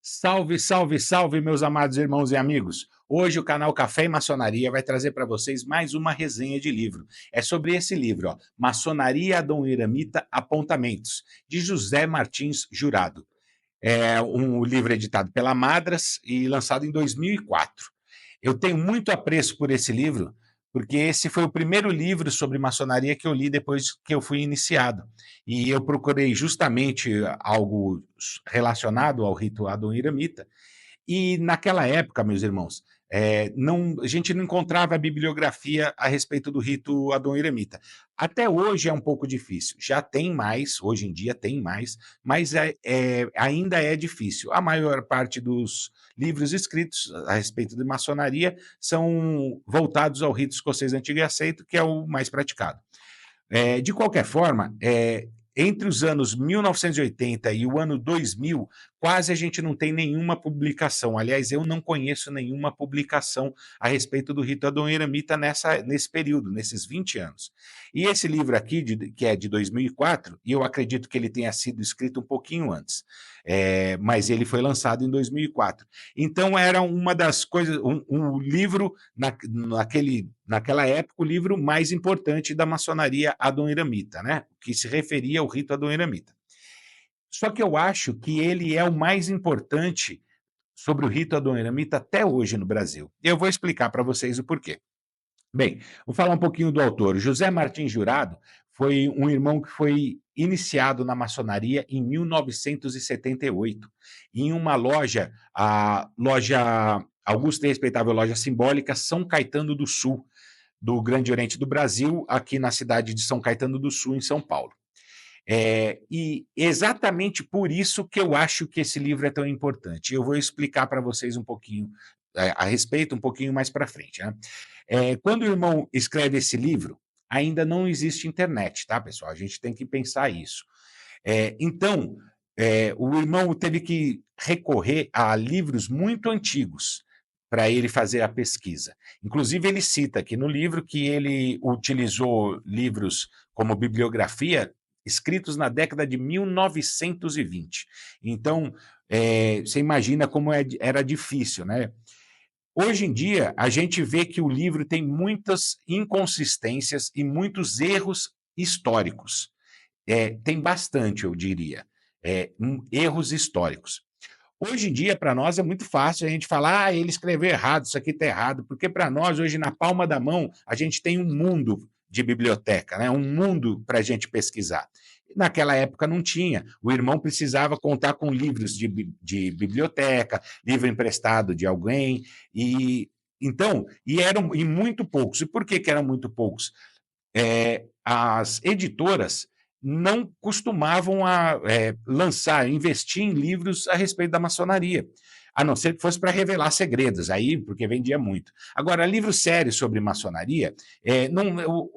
Salve, salve, salve, meus amados irmãos e amigos! Hoje o canal Café e Maçonaria vai trazer para vocês mais uma resenha de livro. É sobre esse livro, ó, Maçonaria Adoniramita Apontamentos, de José Martins Jurado. É um livro editado pela Madras e lançado em 2004. Eu tenho muito apreço por esse livro, porque esse foi o primeiro livro sobre maçonaria que eu li depois que eu fui iniciado. E eu procurei justamente algo relacionado ao rito adoniramita. E naquela época, meus irmãos, a gente não encontrava a bibliografia a respeito do rito adoniramita. Até hoje é um pouco difícil. Já tem mais, hoje em dia tem mais, mas ainda é difícil. A maior parte dos livros escritos a respeito de maçonaria são voltados ao rito escocês antigo e aceito, que é o mais praticado. De qualquer forma, entre os anos 1980 e o ano 2000, quase a gente não tem nenhuma publicação. Aliás, eu não conheço nenhuma publicação a respeito do rito adoniramita nesse período, nesses 20 anos. E esse livro aqui, que é de 2004, e eu acredito que ele tenha sido escrito um pouquinho antes, mas ele foi lançado em 2004. Então, era uma das coisas, um livro, naquela época, o livro mais importante da maçonaria adoniramita, né? Que se referia ao rito adoniramita. Só que eu acho que ele é o mais importante sobre o rito adoniramita até hoje no Brasil. Eu vou explicar para vocês o porquê. Bem, vou falar um pouquinho do autor. José Martins Jurado foi um irmão que foi iniciado na maçonaria em 1978, em uma loja, a loja Augusta e Respeitável Loja Simbólica São Caetano do Sul, do Grande Oriente do Brasil, aqui na cidade de São Caetano do Sul, em São Paulo. E exatamente por isso que eu acho que esse livro é tão importante. Eu vou explicar para vocês um pouquinho a respeito, um pouquinho mais para frente, né? Quando o irmão escreve esse livro, ainda não existe internet, tá, pessoal? A gente tem que pensar isso. Então, o irmão teve que recorrer a livros muito antigos para ele fazer a pesquisa. Inclusive, ele cita aqui no livro que ele utilizou livros como bibliografia escritos na década de 1920. Então, você imagina como era difícil, né? Hoje em dia, a gente vê que o livro tem muitas inconsistências e muitos erros históricos. Tem bastante, eu diria, erros históricos. Hoje em dia, para nós, é muito fácil a gente falar, ele escreveu errado, isso aqui está errado, porque para nós, hoje, na palma da mão, a gente tem um mundo de biblioteca, né? Um mundo para a gente pesquisar. Naquela época não tinha. O irmão precisava contar com livros de biblioteca, livro emprestado de alguém, e eram muito poucos. E por que eram muito poucos? As editoras não costumavam lançar, investir em livros a respeito da maçonaria, a não ser que fosse para revelar segredos, aí porque vendia muito. Agora, livros sérios sobre maçonaria,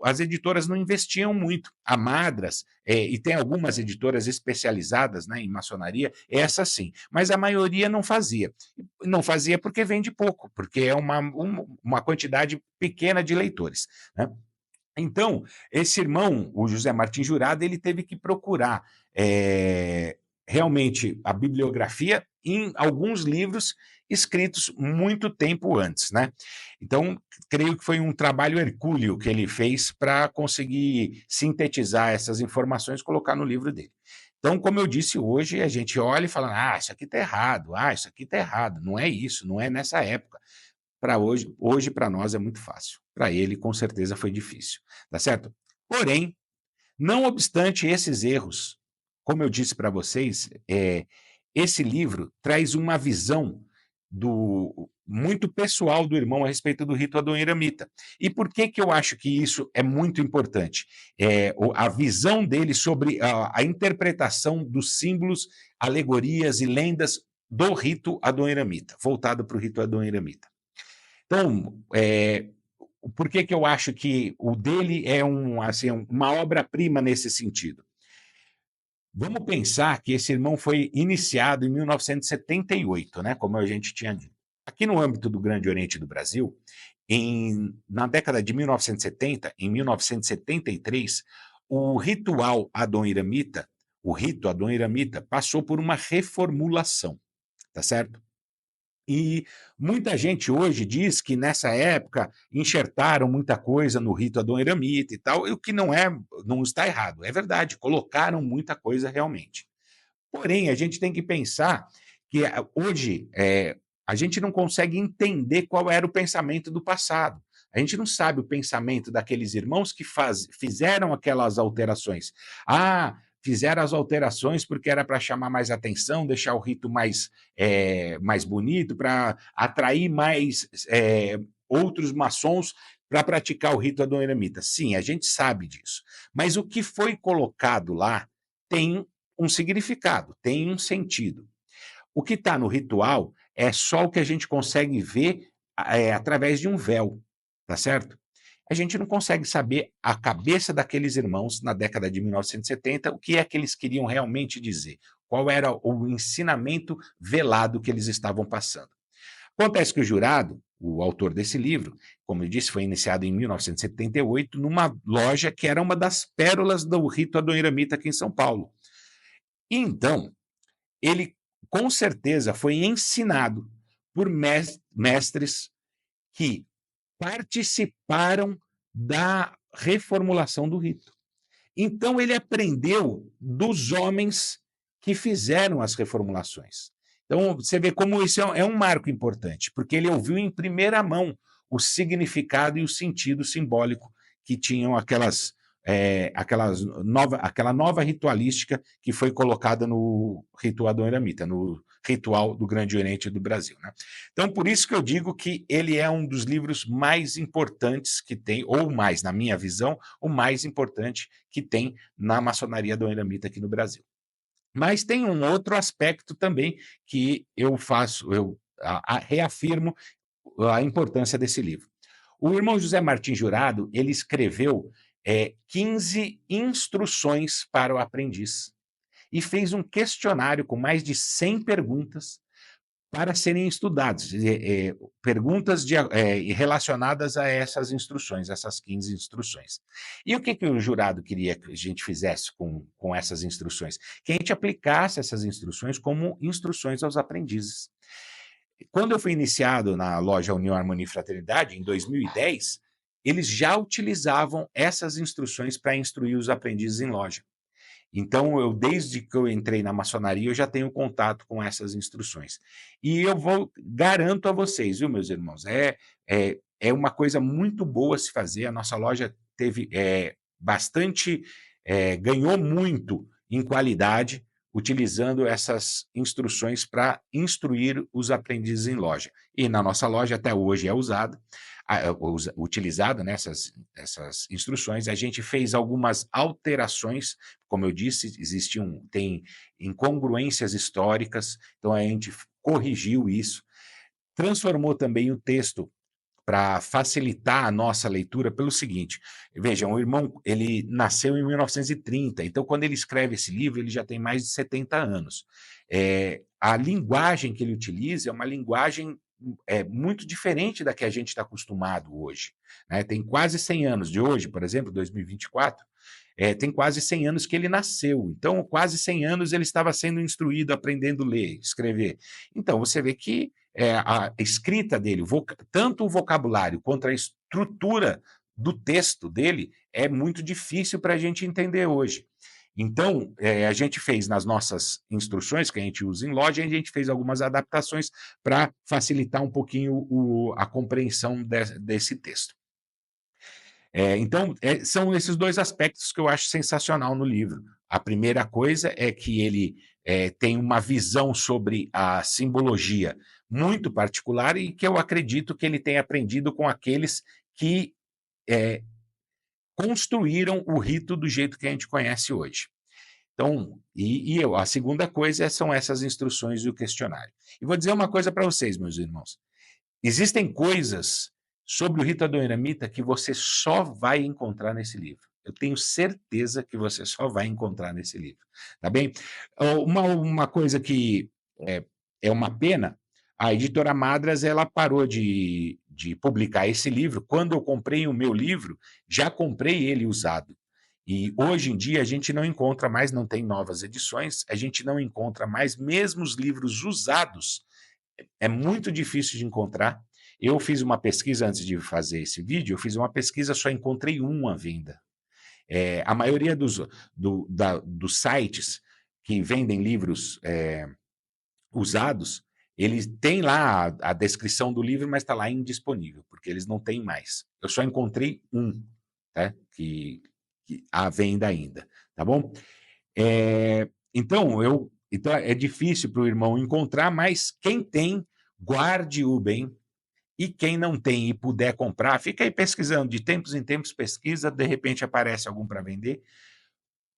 as editoras não investiam muito. A Madras, e tem algumas editoras especializadas, né, em maçonaria, essa sim, mas a maioria não fazia. Não fazia porque vende pouco, porque é uma quantidade pequena de leitores, né? Então, esse irmão, o José Martins Jurado, ele teve que procurar realmente a bibliografia em alguns livros escritos muito tempo antes, né? Então, creio que foi um trabalho hercúleo que ele fez para conseguir sintetizar essas informações e colocar no livro dele. Então, como eu disse hoje, a gente olha e fala, isso aqui está errado, isso aqui está errado, não é isso, não é nessa época. Para hoje para nós é muito fácil. Para ele, com certeza, foi difícil, tá certo? Porém, não obstante esses erros, como eu disse para vocês, esse livro traz uma visão muito pessoal do irmão a respeito do rito adoniramita. E por que eu acho que isso é muito importante? A visão dele sobre a interpretação dos símbolos, alegorias e lendas do rito adoniramita, voltado para o rito adoniramita. Então, por que eu acho que o dele é uma obra-prima nesse sentido? Vamos pensar que esse irmão foi iniciado em 1978, né, como a gente tinha dito. aqui no âmbito do Grande Oriente do Brasil, na década de 1970, em 1973, o ritual adoniramita, o rito adoniramita, passou por uma reformulação, tá certo? E muita gente hoje diz que nessa época enxertaram muita coisa no rito adoniramita e tal, e o que não está errado, é verdade, colocaram muita coisa realmente. Porém, a gente tem que pensar que hoje a gente não consegue entender qual era o pensamento do passado. A gente não sabe o pensamento daqueles irmãos que fizeram aquelas alterações. Ah, fizeram as alterações porque era para chamar mais atenção, deixar o rito mais bonito, para atrair mais outros maçons para praticar o rito adoniramita. Sim, a gente sabe disso. Mas o que foi colocado lá tem um significado, tem um sentido. O que está no ritual é só o que a gente consegue ver através de um véu, tá certo? A gente não consegue saber a cabeça daqueles irmãos na década de 1970, o que é que eles queriam realmente dizer, qual era o ensinamento velado que eles estavam passando. Acontece que o jurado, o autor desse livro, como eu disse, foi iniciado em 1978, numa loja que era uma das pérolas do rito adoniramita aqui em São Paulo. Então, ele com certeza foi ensinado por mestres que participaram da reformulação do rito. Então, ele aprendeu dos homens que fizeram as reformulações. Então, você vê como isso é um marco importante, porque ele ouviu em primeira mão o significado e o sentido simbólico que tinham aquela nova ritualística que foi colocada no ritual adoniramita, no ritual do Grande Oriente do Brasil. Né? Então, por isso que eu digo que ele é um dos livros mais importantes que tem, ou mais, na minha visão, o mais importante que tem na maçonaria adoniramita aqui no Brasil. Mas tem um outro aspecto também que eu reafirmo a importância desse livro. O irmão José Martins Jurado, ele escreveu 15 instruções para o aprendiz e fez um questionário com mais de 100 perguntas para serem estudados, perguntas relacionadas a essas instruções, essas 15 instruções. E o que o jurado queria que a gente fizesse com essas instruções? Que a gente aplicasse essas instruções como instruções aos aprendizes. Quando eu fui iniciado na loja União, Harmonia e Fraternidade, em 2010, eles já utilizavam essas instruções para instruir os aprendizes em loja. Então, desde que eu entrei na maçonaria, eu já tenho contato com essas instruções. E eu garanto a vocês, viu, meus irmãos, é uma coisa muito boa se fazer. A nossa loja teve ganhou muito em qualidade, utilizando essas instruções para instruir os aprendizes em loja. E na nossa loja até hoje é utilizado nessas instruções. A gente fez algumas alterações, como eu disse, tem incongruências históricas, então a gente corrigiu isso, transformou também o texto para facilitar a nossa leitura pelo seguinte, vejam, o irmão, ele nasceu em 1930, então quando ele escreve esse livro, ele já tem mais de 70 anos. A linguagem que ele utiliza é uma linguagem muito diferente da que a gente está acostumado hoje. Né? Tem quase 100 anos de hoje, por exemplo, 2024, tem quase 100 anos que ele nasceu. Então, quase 100 anos ele estava sendo instruído, aprendendo a ler, escrever. Então, você vê que a escrita dele, tanto o vocabulário quanto a estrutura do texto dele, é muito difícil para a gente entender hoje. Então, a gente fez nas nossas instruções que a gente usa em loja, a gente fez algumas adaptações para facilitar um pouquinho a compreensão desse texto. Então, são esses dois aspectos que eu acho sensacional no livro. A primeira coisa é que ele tem uma visão sobre a simbologia muito particular e que eu acredito que ele tenha aprendido com aqueles que construíram o rito do jeito que a gente conhece hoje. Então, a segunda coisa são essas instruções e o questionário. E vou dizer uma coisa para vocês, meus irmãos. Existem coisas sobre o rito adoniramita que você só vai encontrar nesse livro. Eu tenho certeza que você só vai encontrar nesse livro, tá bem? Uma coisa que é uma pena, A editora Madras, ela parou de publicar esse livro. Quando eu comprei o meu livro, já comprei ele usado. E hoje em dia a gente não encontra mais, não tem novas edições, a gente não encontra mais, mesmo os livros usados, é muito difícil de encontrar. Eu fiz uma pesquisa antes de fazer esse vídeo, eu fiz uma pesquisa, só encontrei um à venda. A maioria dos sites que vendem livros usados, eles têm lá a descrição do livro, mas está lá indisponível, porque eles não têm mais. Eu só encontrei um, tá? que à venda ainda, tá bom? Então é difícil para o irmão encontrar, mas quem tem, guarde-o bem, e quem não tem e puder comprar, fica aí pesquisando, de tempos em tempos pesquisa, de repente aparece algum para vender.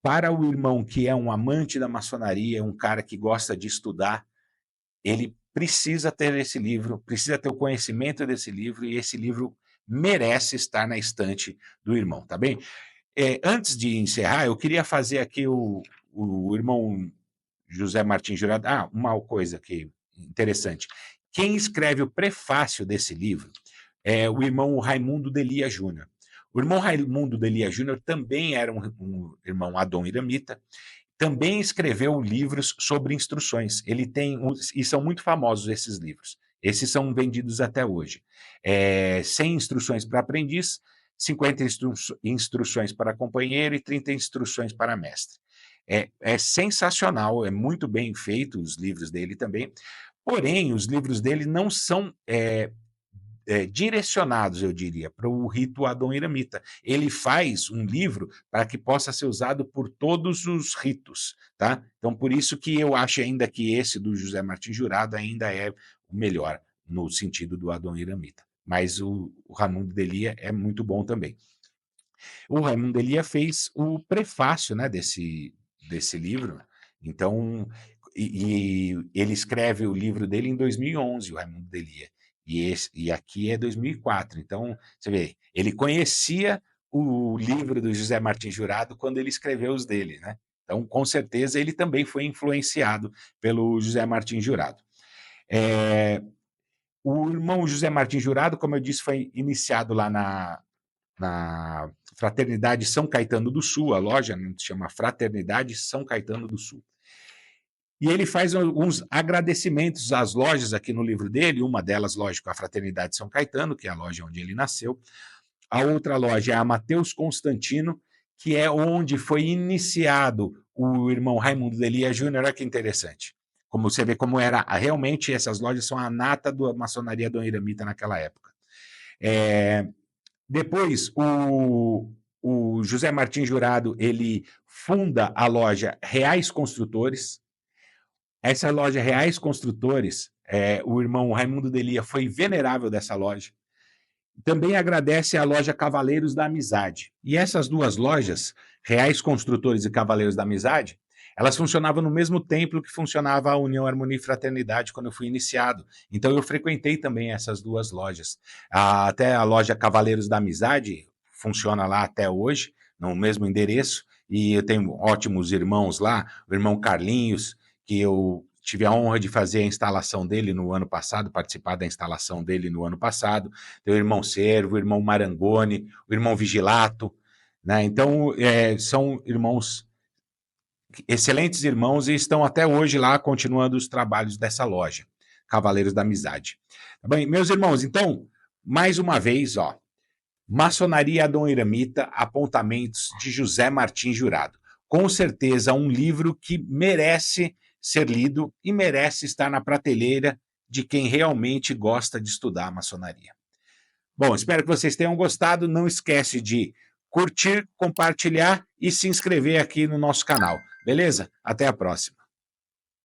Para o irmão que é um amante da maçonaria, um cara que gosta de estudar, ele precisa ter esse livro, precisa ter o conhecimento desse livro, e esse livro merece estar na estante do irmão, tá bem? Antes de encerrar, eu queria fazer aqui o irmão José Martins Jurado. Uma coisa aqui interessante. Quem escreve o prefácio desse livro é o irmão Raimundo Delia Júnior. O irmão Raimundo Delia Júnior também era um irmão Adão Iramita, também escreveu livros sobre instruções. Ele tem, e são muito famosos esses livros. Esses são vendidos até hoje. 100 instruções para aprendiz, 50 instruções para companheiro e 30 instruções para mestre. É sensacional, é muito bem feito os livros dele também. Porém, os livros dele não são direcionados, eu diria, para o rito Adão Iramita. Ele faz um livro para que possa ser usado por todos os ritos, tá? Então, por isso que eu acho ainda que esse do José Martins Jurado ainda é o melhor, no sentido do Adão Iramita. Mas o Raimundo Delia é muito bom também. O Raimundo Delia fez o prefácio, né, desse livro. Então, e ele escreve o livro dele em 2011, o Raimundo Delia. E aqui é 2004. Então, você vê, ele conhecia o livro do José Martins Jurado quando ele escreveu os dele, né? Então, com certeza, ele também foi influenciado pelo José Martins Jurado. O irmão José Martins Jurado, como eu disse, foi iniciado lá na Fraternidade São Caetano do Sul, a loja se chama Fraternidade São Caetano do Sul. E ele faz alguns agradecimentos às lojas aqui no livro dele, uma delas, lógico, a Fraternidade São Caetano, que é a loja onde ele nasceu. A outra loja é a Mateus Constantino, que é onde foi iniciado o irmão Raimundo Delia Júnior. Olha que interessante. Como você vê como era, realmente essas lojas são a nata da maçonaria Dom Iramita naquela época. Depois, o José Martins Jurado, ele funda a loja Reais Construtores. Essa loja Reais Construtores, o irmão Raimundo Delia foi venerável dessa loja. Também agradece à loja Cavaleiros da Amizade. E essas duas lojas, Reais Construtores e Cavaleiros da Amizade, elas funcionavam no mesmo templo que funcionava a União, Harmonia e Fraternidade quando eu fui iniciado. Então eu frequentei também essas duas lojas. Até a loja Cavaleiros da Amizade funciona lá até hoje, no mesmo endereço, e eu tenho ótimos irmãos lá, o irmão Carlinhos, que eu tive a honra de fazer a instalação dele no ano passado, participar da instalação dele no ano passado. Tem o irmão Servo, o irmão Marangoni, o irmão Vigilato, né? Então, são irmãos, excelentes irmãos, e estão até hoje lá continuando os trabalhos dessa loja, Cavaleiros da Amizade. Tá bem, meus irmãos, então, mais uma vez, Maçonaria Adão Iramita, Apontamentos de José Martins Jurado. Com certeza um livro que merece ser lido e merece estar na prateleira de quem realmente gosta de estudar a maçonaria. Bom, espero que vocês tenham gostado. Não esquece de curtir, compartilhar e se inscrever aqui no nosso canal. Beleza? Até a próxima.